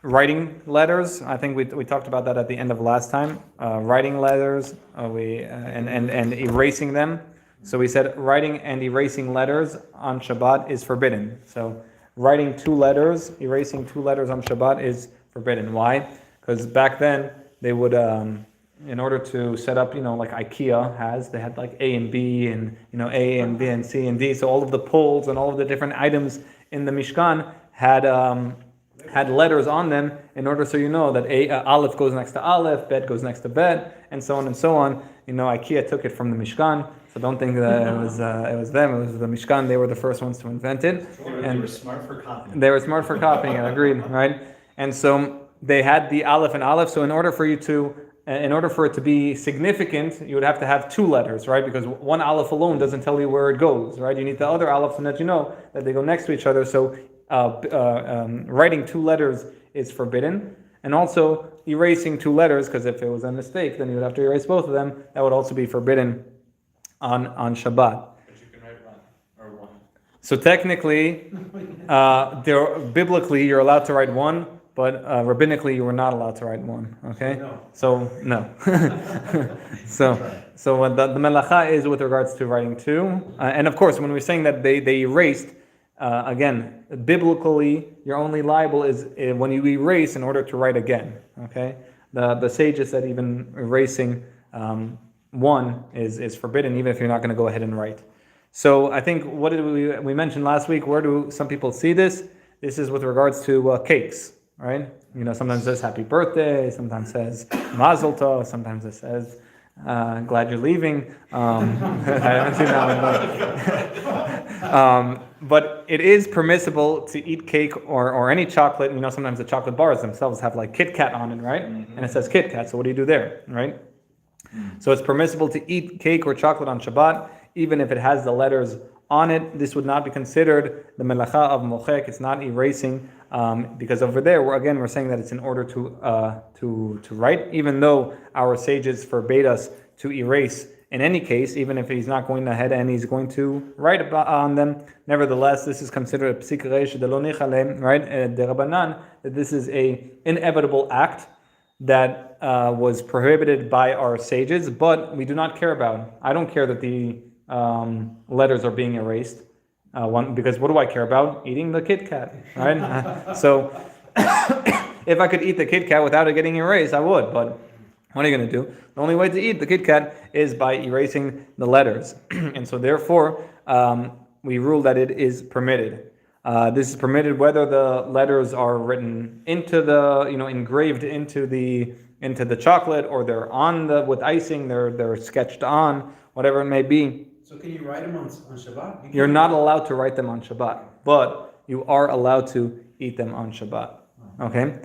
writing letters. I think we talked about that at the end of last time. Writing letters, and erasing them. So we said writing and erasing letters on Shabbat is forbidden. So writing 2 letters, erasing 2 letters on Shabbat is forbidden. Why? Because back then they would, in order to set up, like IKEA has, they had like A and B and A and B and C and D. So all of the poles and all of the different items in the Mishkan had letters on them in order so that Aleph goes next to Aleph, Bet goes next to Bet, and so on and so on. IKEA took it from the Mishkan. So don't think that it was them. It was the Mishkan. They were the first ones to invent it. They were smart for copying. They were smart for copying. Agreed, right? And so they had the Aleph and Aleph. So in order for it to be significant, you would have to have 2 letters, right? Because one Aleph alone doesn't tell you where it goes, right? You need the other Alephs to let you know that they go next to each other. So writing 2 letters is forbidden. And also erasing 2 letters, because if it was a mistake, then you would have to erase both of them. That would also be forbidden on Shabbat. But you can write 1 or 1. So technically, biblically, you're allowed to write 1. But rabbinically, you were not allowed to write 1. Okay, No. so no. so what the melacha is with regards to writing 2, and of course, when we're saying that they erased, again, biblically, your only liable is when you erase in order to write again. Okay, the sages said even erasing 1 is forbidden, even if you're not going to go ahead and write. So I think what did we mentioned last week? Where do some people see this? This is with regards to cakes. Right? Sometimes it says happy birthday, sometimes it says mazel tov, sometimes it says glad you're leaving. I haven't seen that one. But it is permissible to eat cake or any chocolate. Sometimes the chocolate bars themselves have like Kit Kat on it, right? Mm-hmm. And it says Kit Kat, so what do you do there, right? Mm-hmm. So it's permissible to eat cake or chocolate on Shabbat, even if it has the letters on it. This would not be considered the melacha of mochek. It's not erasing, because over there, we're saying that it's in order to write, even though our sages forbade us to erase in any case, even if he's not going ahead and he's going to write on them. Nevertheless, this is considered a psik reish de lo nichalem, right? De rabbanan, that this is a inevitable act that was prohibited by our sages, but we do not care about. I don't care that the letters are being erased. Because what do I care about? Eating the Kit Kat, right? So if I could eat the Kit Kat without it getting erased, I would. But what are you going to do? The only way to eat the Kit Kat is by erasing the letters, and so therefore we rule that it is permitted. This is permitted whether the letters are written into the, engraved into the chocolate, or they're on the with icing, they're sketched on, whatever it may be. So can you write them on Shabbat? You're not allowed to write them on Shabbat, but you are allowed to eat them on Shabbat. Okay.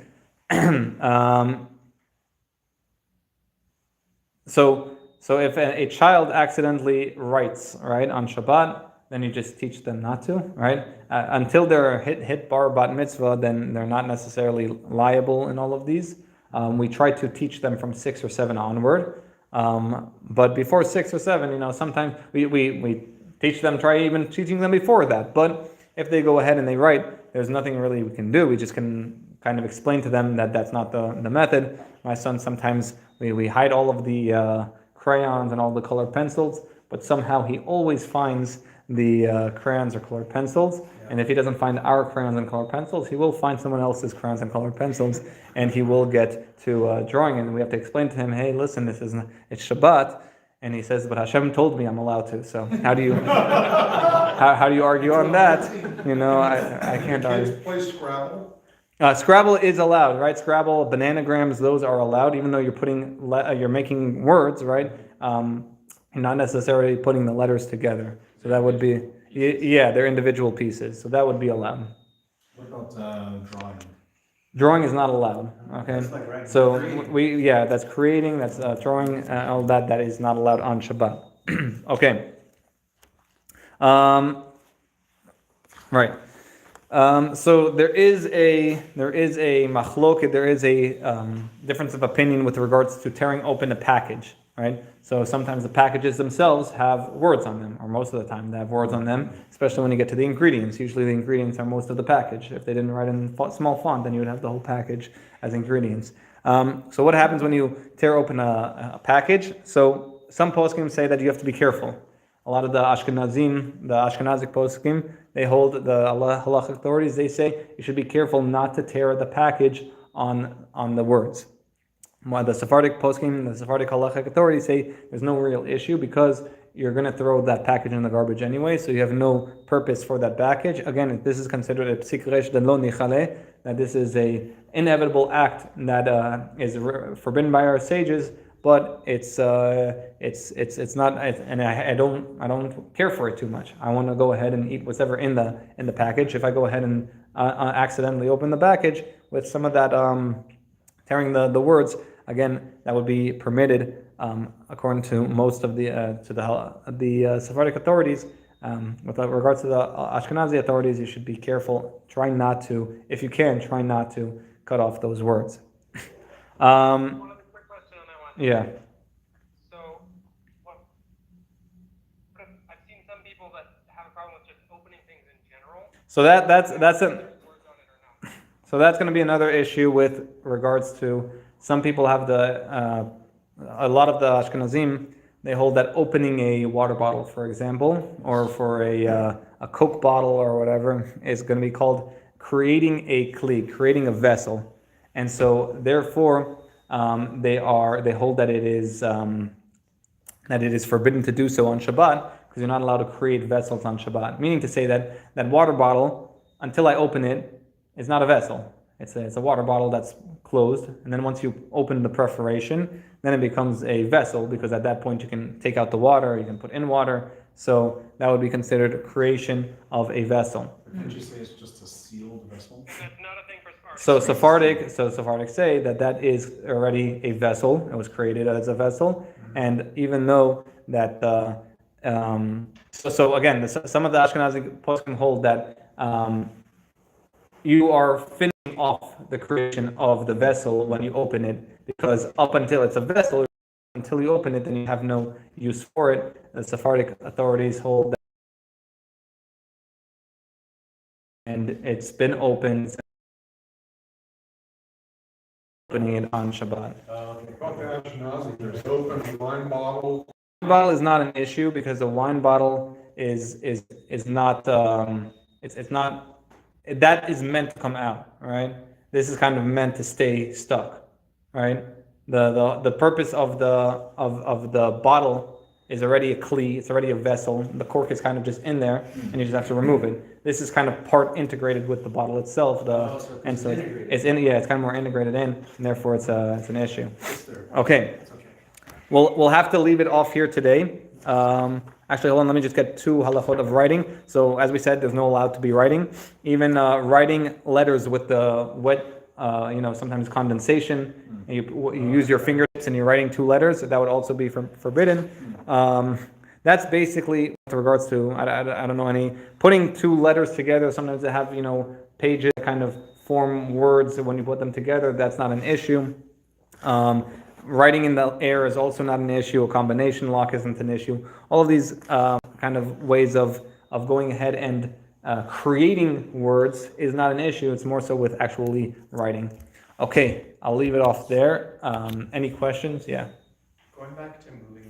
So if a child accidentally writes, right, on Shabbat, then you just teach them not to, right? Until they're hit bar bat mitzvah, then they're not necessarily liable in all of these. We try to teach them from 6 or 7 onward. But before 6 or 7, sometimes we teach them, try even teaching them before that. But if they go ahead and they write, there's nothing really we can do. We just can kind of explain to them that that's not the method. My son, sometimes we hide all of the crayons and all the colored pencils, but somehow he always finds the crayons or colored pencils. And if he doesn't find our crayons and colored pencils, he will find someone else's crayons and colored pencils, and he will get to drawing. And we have to explain to him, hey, listen, it's Shabbat. And he says, but Hashem told me I'm allowed to. So how do you how do you argue on that? I can't argue. Kids play Scrabble. Scrabble is allowed, right? Scrabble, bananagrams, those are allowed, even though you're making words, right? You're not necessarily putting the letters together. So that would be, they're individual pieces. So that would be allowed. What about drawing? Drawing is not allowed. Okay. That's like writing. So that's creating, that's drawing, all that is not allowed on Shabbat. Okay. Right. So there is a machloket, there is a difference of opinion with regards to tearing open a package, right? So sometimes the packages themselves have words on them, or most of the time they have words on them, especially when you get to the ingredients. Usually the ingredients are most of the package. If they didn't write in small font, then you would have the whole package as ingredients. So what happens when you tear open a package? So some poskim say that you have to be careful. A lot of the Ashkenazic poskim, they hold the halachic authorities, they say you should be careful not to tear the package on the words. The Sephardic poskim, the Sephardic halachic authorities say there's no real issue because you're going to throw that package in the garbage anyway, so you have no purpose for that package. Again, this is considered a psik resh de lo nichale, that this is a inevitable act that is forbidden by our sages, but it's not, and I don't care for it too much. I want to go ahead and eat whatever in the package. If I go ahead and accidentally open the package with some of that tearing the words, again, that would be permitted according to most of the Sephardic authorities. With regards to the Ashkenazi authorities, you should be careful. Try not to, if you can, try not to cut off those words. One other quick question on that one. Yeah. So, I've seen some people that have a problem with just opening things in general. So that's a. Words on it or not. So that's going to be another issue with regards to some people have a lot of the Ashkenazim, they hold that opening a water bottle, for example, or for a Coke bottle or whatever, is going to be called creating a kli, creating a vessel. And so therefore they hold that it is forbidden to do so on Shabbat, because you're not allowed to create vessels on Shabbat. Meaning to say that water bottle, until I open it, is not a vessel. It's a water bottle that's closed, and then once you open the perforation, then it becomes a vessel, because at that point you can take out the water, you can put in water, so that would be considered creation of a vessel. Can't you say it's just a sealed vessel? That's not a thing for Spartans. So Sephardic say that is already a vessel, it was created as a vessel, and even though that, so again, some of the Ashkenazi poskim hold that you are finishing off the creation of the vessel when you open it, because up until it's a vessel, until you open it, then you have no use for it. The Sephardic authorities hold that, and it's been opened, opening it on Shabbat. About the Ashkenazi, there's open wine bottle. Wine bottle is not an issue because the wine bottle is not it's not. That is meant to come out, right? This is kind of meant to stay stuck, right? The purpose of the bottle is already a kli, it's already a vessel. The cork is kind of just in there, and you just have to remove it. This is kind of part integrated with the bottle itself. And so it's in, yeah, it's kind of more integrated in, and therefore it's an issue. Okay. We'll have to leave it off here today. Actually, hold on, let me just get 2 halachot of writing. So as we said, there's no allowed to be writing. Even writing letters with the wet, sometimes condensation, and you use your fingertips and you're writing 2 letters, that would also be forbidden. That's basically with regards to, I don't know any, putting 2 letters together, sometimes they have, pages that kind of form words when you put them together, that's not an issue. Writing in the air is also not an issue. A combination lock isn't an issue. All of these kind of ways of going ahead and creating words is not an issue. It's more so with actually writing. Okay, I'll leave it off there. Any questions? Yeah. Going back to moving